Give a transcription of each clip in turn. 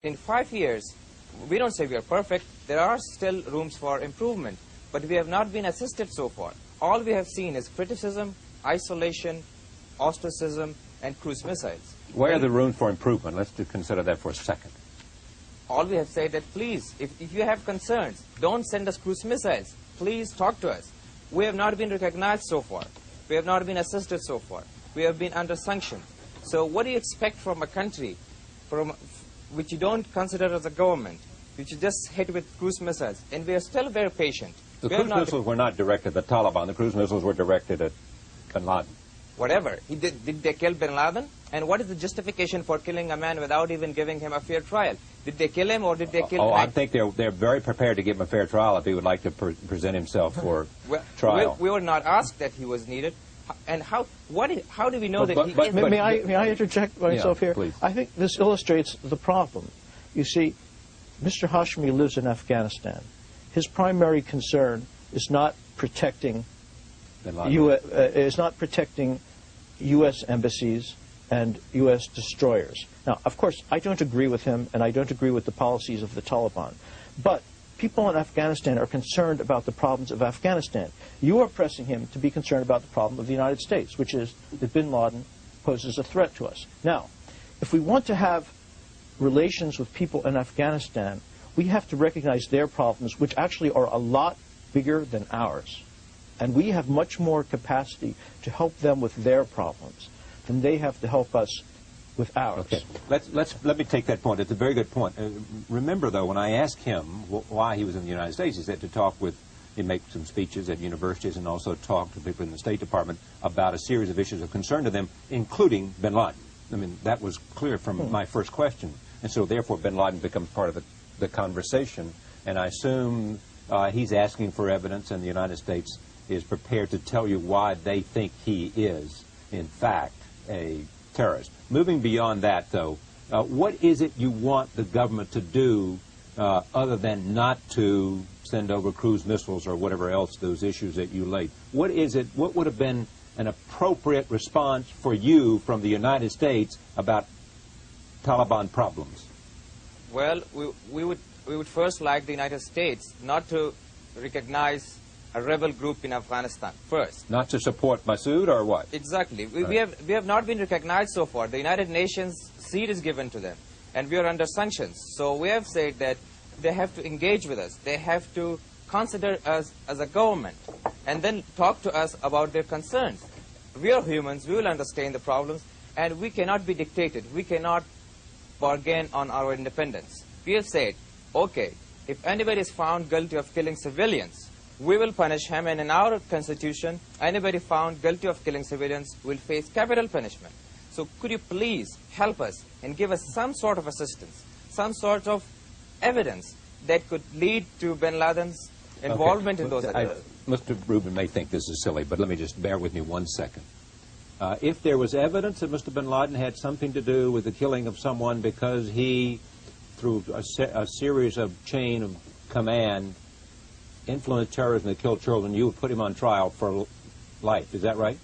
In 5 years, we don't say we are perfect. There are still rooms for improvement, but we have not been assisted so far. All we have seen is criticism, isolation, ostracism, and cruise missiles. Where are the rooms for improvement? Let's consider that for a second. All we have said that please, if you have concerns, don't send us cruise missiles. Please talk to us. We have not been recognized so far. We have not been assisted so far. We have been under sanctions. So what do you expect from a country which you don't consider as a government, which you just hit with cruise missiles? And we are still very patient. The cruise missiles were not directed at the Taliban. The cruise missiles were directed at bin Laden. Whatever. Did they kill bin Laden? And what is the justification for killing a man without even giving him a fair trial? Did they kill him or did they kill him? I think they're very prepared to give him a fair trial if he would like to present himself for trial. We were not asked that he was needed. And how do we know that he is? May I interject myself here? Please. I think this illustrates the problem. You see, Mr. Hashmi lives in Afghanistan. His primary concern is not protecting U.S. embassies and U.S. destroyers. Now, of course, I don't agree with him, and I don't agree with the policies of the Taliban. But people in Afghanistan are concerned about the problems of Afghanistan. You are pressing him to be concerned about the problem of the United States, which is that bin Laden poses a threat to us. Now, if we want to have relations with people in Afghanistan, we have to recognize their problems, which actually are a lot bigger than ours. And we have much more capacity to help them with their problems than they have to help us with ours. Okay. Let me take that point. It's a very good point. Remember, though, when I asked him why he was in the United States, he said to talk with, he'd make some speeches at universities and also talk to people in the State Department about a series of issues of concern to them, including bin Laden. I mean, that was clear from my first question. And so, therefore, bin Laden becomes part of the conversation. And I assume he's asking for evidence, and the United States is prepared to tell you why they think he is, in fact, a terrorist. Moving beyond that, though, what is it you want the government to do other than not to send over cruise missiles or whatever else, those issues that you laid? What is it? What would have been an appropriate response for you from the United States about Taliban problems? Well, we would first like the United States not to recognize a rebel group in Afghanistan first. Not to support Massoud or what? Exactly. We have not been recognized so far. The United Nations seat is given to them, and we are under sanctions. So we have said that they have to engage with us. They have to consider us as a government and then talk to us about their concerns. We are humans. We will understand the problems, and we cannot be dictated. We cannot bargain on our independence. We have said, okay, if anybody is found guilty of killing civilians, we will punish him, and in our constitution, anybody found guilty of killing civilians will face capital punishment. So could you please help us and give us some sort of assistance, some sort of evidence that could lead to bin Laden's involvement in those activities? Mr. Rubin may think this is silly, but let me just bear with me 1 second. If there was evidence that Mr. bin Laden had something to do with the killing of someone because he, through a series of chain of command, influenced terrorism that killed children, you would put him on trial for life. Is that right?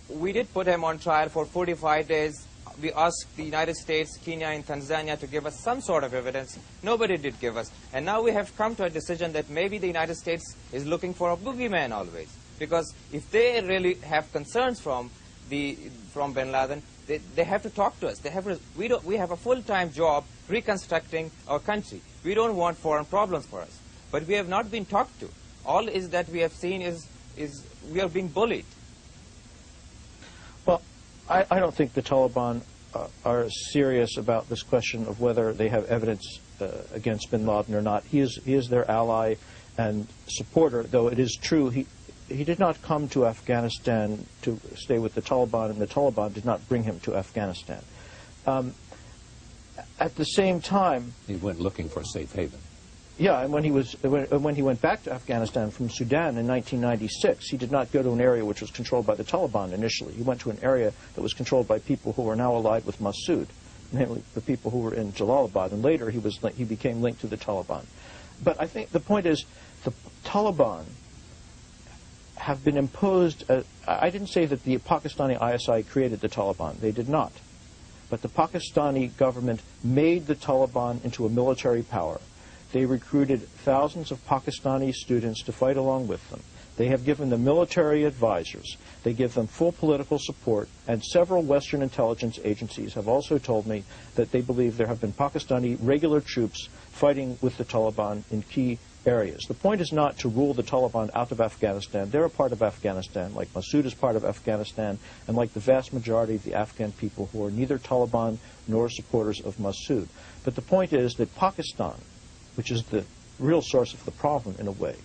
We did put him on trial for 45 days. We asked the United States, Kenya, and Tanzania to give us some sort of evidence. Nobody did give us. And now we have come to a decision that maybe the United States is looking for a boogeyman always. Because if they really have concerns from bin Laden, they have to talk to us. We have a full-time job reconstructing our country. We don't want foreign problems for us. But we have not been talked to. All is that we have seen is we are being bullied. Well, I don't think the Taliban are serious about this question of whether they have evidence against bin Laden or not. He is their ally and supporter, though it is true he did not come to Afghanistan to stay with the Taliban, and the Taliban did not bring him to Afghanistan. At the same time, he went looking for a safe haven. Yeah, and when he went back to Afghanistan from Sudan in 1996, he did not go to an area which was controlled by the Taliban initially. He went to an area that was controlled by people who are now allied with Massoud, namely the people who were in Jalalabad, and later he became linked to the Taliban. But I think the point is the Taliban have been imposed. I didn't say that the Pakistani ISI created the Taliban. They did not. but the Pakistani government made the Taliban into a military power. They recruited thousands of Pakistani students to fight along with them. They have given them military advisors. They give them full political support, and several Western intelligence agencies have also told me that they believe there have been Pakistani regular troops fighting with the Taliban in key areas. The point is not to rule the Taliban out of Afghanistan. They're a part of Afghanistan, like Massoud is part of Afghanistan, and like the vast majority of the Afghan people who are neither Taliban nor supporters of Massoud. But the point is that Pakistan, which is the real source of the problem in a way,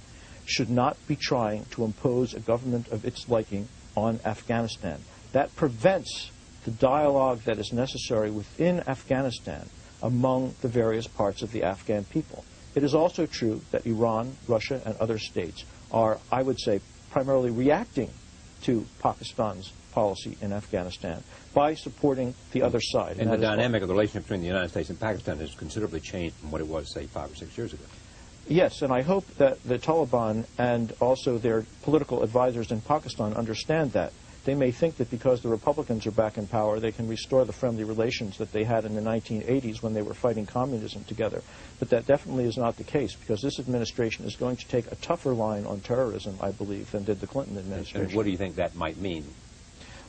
should not be trying to impose a government of its liking on Afghanistan. That prevents the dialogue that is necessary within Afghanistan among the various parts of the Afghan people. It is also true that Iran, Russia, and other states are, I would say, primarily reacting to Pakistan's policy in Afghanistan by supporting the other side. And the dynamic of the relationship between the United States and Pakistan has considerably changed from what it was, say, 5 or 6 years ago. Yes, and I hope that the Taliban and also their political advisors in Pakistan understand that. They may think that because the Republicans are back in power, they can restore the friendly relations that they had in the 1980s when they were fighting communism together. But that definitely is not the case, because this administration is going to take a tougher line on terrorism, I believe, than did the Clinton administration. And what do you think that might mean?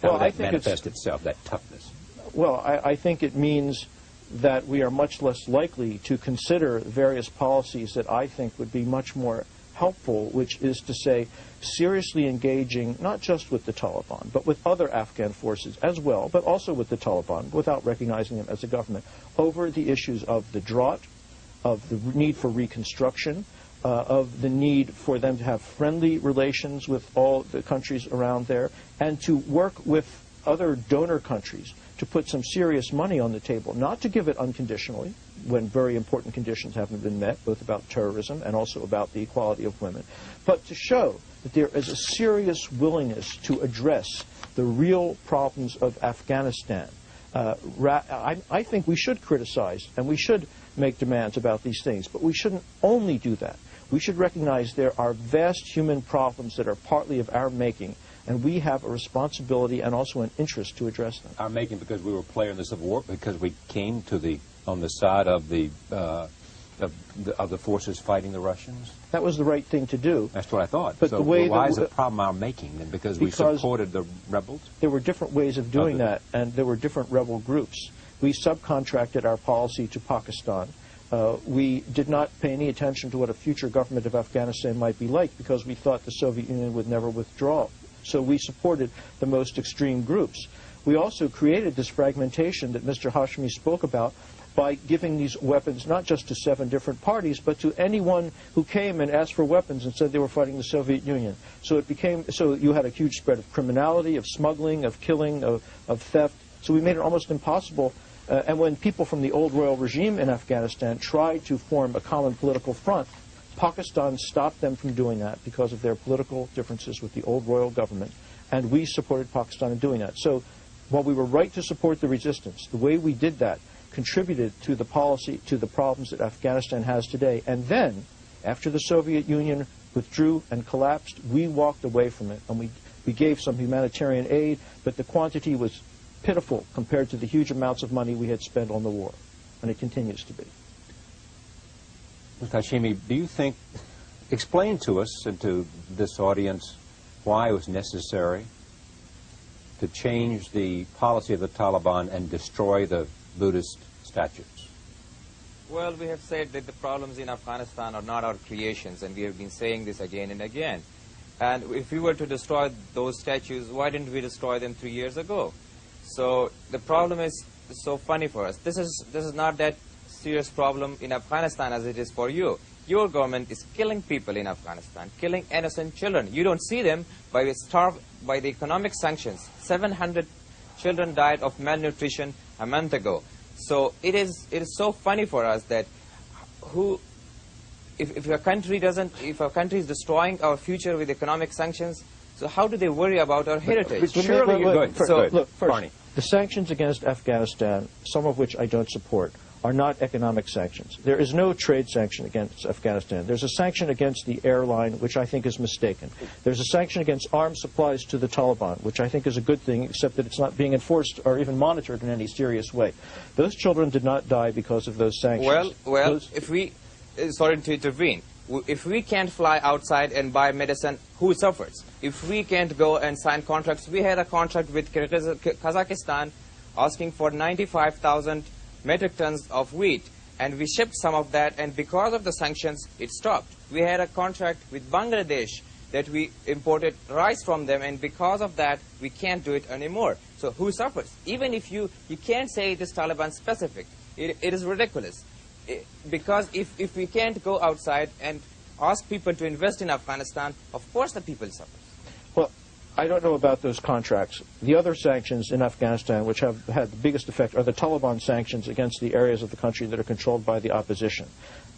How Well, would I that think manifest itself, that toughness? Well, I think it means that we are much less likely to consider various policies that I think would be much more helpful, which is to say seriously engaging not just with the Taliban, but with other Afghan forces as well, but also with the Taliban, without recognizing them as a government, over the issues of the drought, of the need for reconstruction, of the need for them to have friendly relations with all the countries around there, and to work with other donor countries to put some serious money on the table, not to give it unconditionally when very important conditions haven't been met, both about terrorism and also about the equality of women, but to show that there is a serious willingness to address the real problems of Afghanistan. I think we should criticize and we should make demands about these things, but we shouldn't only do that. We should recognize there are vast human problems that are partly of our making, and we have a responsibility and also an interest to address them. Our making because we were a player in the Civil War, because we came to on the side of the forces fighting the Russians? That was the right thing to do. That's what I thought. But so the way why is the problem our making then? Because we supported the rebels? There were different ways of doing that, and there were different rebel groups. We subcontracted our policy to Pakistan. We did not pay any attention to what a future government of Afghanistan might be like, because we thought the Soviet Union would never withdraw. So we supported the most extreme groups. We also created this fragmentation that Mr. Hashmi spoke about by giving these weapons not just to 7 different parties, but to anyone who came and asked for weapons and said they were fighting the Soviet Union. So you had a huge spread of criminality, of smuggling, of killing, of theft. So we made it almost impossible. And when people from the old royal regime in Afghanistan tried to form a common political front, Pakistan stopped them from doing that because of their political differences with the old royal government, and we supported Pakistan in doing that. So while we were right to support the resistance, the way we did that contributed to the policy, to the problems that Afghanistan has today. And then, after the Soviet Union withdrew and collapsed, we walked away from it, and we gave some humanitarian aid, but the quantity was pitiful compared to the huge amounts of money we had spent on the war, and it continues to be. Mr. Hashimi, do you think, explain to us and to this audience why it was necessary to change the policy of the Taliban and destroy the Buddhist statues? Well, we have said that the problems in Afghanistan are not our creations, and we have been saying this again and again. And if we were to destroy those statues, why didn't we destroy them 3 years ago? So the problem is so funny for us. This is not that serious problem in Afghanistan as it is for you. Your government is killing people in Afghanistan, killing innocent children. You don't see them by the economic sanctions. 700 children died of malnutrition a month ago. So it is so funny for us that if a country is destroying our future with economic sanctions, so how do they worry about our heritage? Surely you're good. Look, first, the sanctions against Afghanistan, some of which I don't support, are not economic sanctions. There is no trade sanction against Afghanistan. There's a sanction against the airline, which I think is mistaken. There's a sanction against arms supplies to the Taliban, which I think is a good thing, except that it's not being enforced or even monitored in any serious way. Those children did not die because of those sanctions. Well, if we, sorry to intervene, if we can't fly outside and buy medicine, who suffers? If we can't go and sign contracts, we had a contract with Kazakhstan asking for 95,000 metric tons of wheat, and we shipped some of that, and because of the sanctions, it stopped. We had a contract with Bangladesh that we imported rice from them, and because of that, we can't do it anymore. So who suffers? Even if you can't say it is Taliban specific. It is ridiculous. Because if we can't go outside and ask people to invest in Afghanistan, of course the people suffer. Well, I don't know about those contracts. The other sanctions in Afghanistan, which have had the biggest effect, are the Taliban sanctions against the areas of the country that are controlled by the opposition.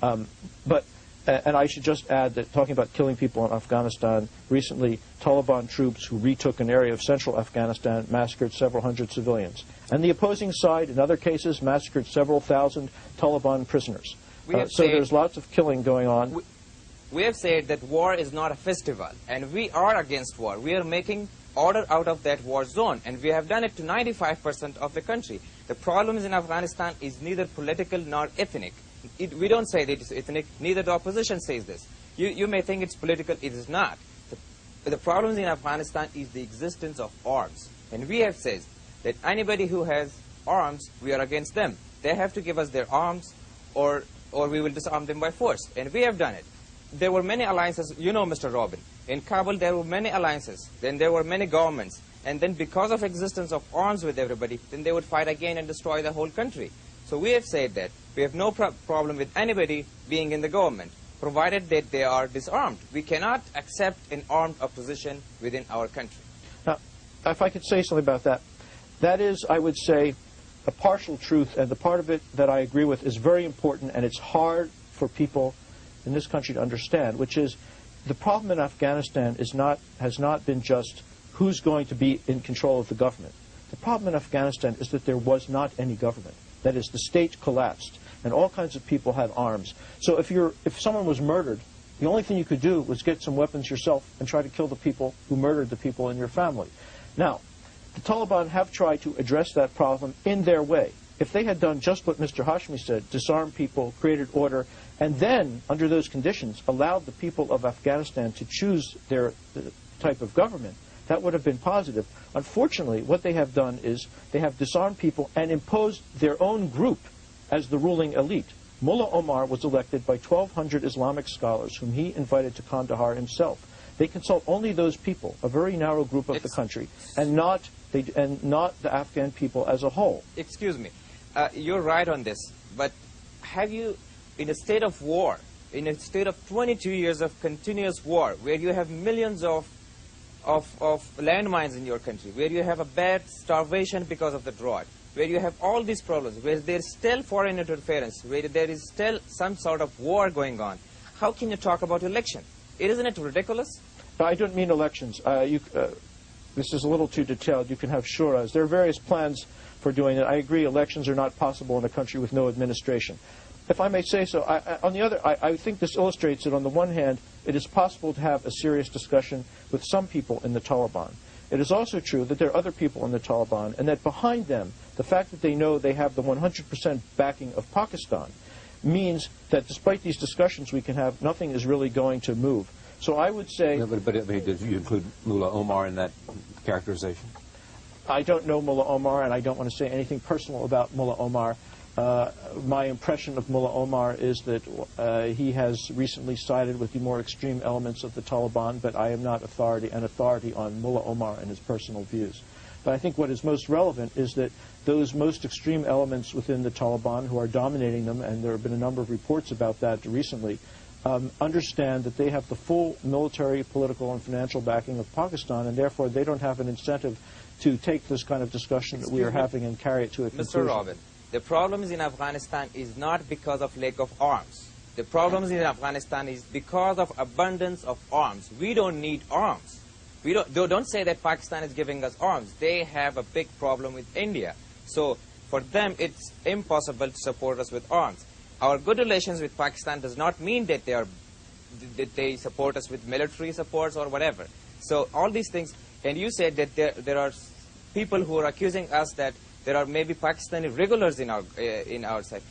And I should just add that, talking about killing people in Afghanistan, recently Taliban troops who retook an area of central Afghanistan massacred several hundred civilians. And the opposing side, in other cases, massacred several thousand Taliban prisoners. So there's lots of killing going on. We have said that war is not a festival, and we are against war. We are making order out of that war zone, and we have done it to 95% of the country. The problems in Afghanistan is neither political nor ethnic. We don't say that it's ethnic, neither the opposition says this. You may think it's political, it is not. The problems in Afghanistan is the existence of arms. And we have said that anybody who has arms, we are against them. They have to give us their arms, or we will disarm them by force. And we have done it. There were many alliances, you know, Mr. Robin. In Kabul, there were many alliances. Then there were many governments. And then because of existence of arms with everybody, then they would fight again and destroy the whole country. So we have said that we have no problem with anybody being in the government, provided that they are disarmed. We cannot accept an armed opposition within our country. Now, if I could say something about that, that is, I would say, a partial truth, and the part of it that I agree with is very important, and it's hard for people in this country to understand, which is the problem in Afghanistan has not been just who's going to be in control of the government. The problem in Afghanistan is that there was not any government. That is, the state collapsed, and all kinds of people had arms. So if someone was murdered, the only thing you could do was get some weapons yourself and try to kill the people who murdered the people in your family. Now, the Taliban have tried to address that problem in their way. If they had done just what Mr. Hashmi said, disarmed people, created order, and then, under those conditions, allowed the people of Afghanistan to choose their type of government, that would have been positive. Unfortunately, what they have done is they have disarmed people and imposed their own group as the ruling elite. Mullah Omar was elected by 1,200 Islamic scholars whom he invited to Kandahar himself. They consult only those people, a very narrow group of the country, and not the Afghan people as a whole. Excuse me. You're right on this, but have you, in a state of war, in a state of 22 years of continuous war, where you have millions of landmines in your country, where you have a bad starvation because of the drought, where you have all these problems, where there's still foreign interference, where there is still some sort of war going on, how can you talk about election? Isn't it ridiculous? I don't mean elections. This is a little too detailed. You can have shuras. There are various plans for doing it. I agree elections are not possible in a country with no administration. If I may say so, I think this illustrates that on the one hand, it is possible to have a serious discussion with some people in the Taliban. It is also true that there are other people in the Taliban, and that behind them, the fact that they know they have the 100% backing of Pakistan means that despite these discussions we can have, nothing is really going to move. So I would say... No, but I mean, did you include Mullah Omar in that characterization? I don't know Mullah Omar, and I don't want to say anything personal about Mullah Omar. My impression of Mullah Omar is that he has recently sided with the more extreme elements of the Taliban, but I am not an authority on Mullah Omar and his personal views. But I think what is most relevant is that those most extreme elements within the Taliban who are dominating them, and there have been a number of reports about that recently, understand that they have the full military, political, and financial backing of Pakistan, and therefore they don't have an incentive to take this kind of discussion that we are having and carry it to a conclusion. Mr. Robin, the problems in Afghanistan is not because of lack of arms. The problems in Afghanistan is because of abundance of arms. We don't need arms. Don't say that Pakistan is giving us arms. They have a big problem with India. So For them, it's impossible to support us with arms. Our good relations with Pakistan does not mean that they support us with military supports or whatever. So all these things, and you said that there are people who are accusing us that there are maybe Pakistani regulars in our side.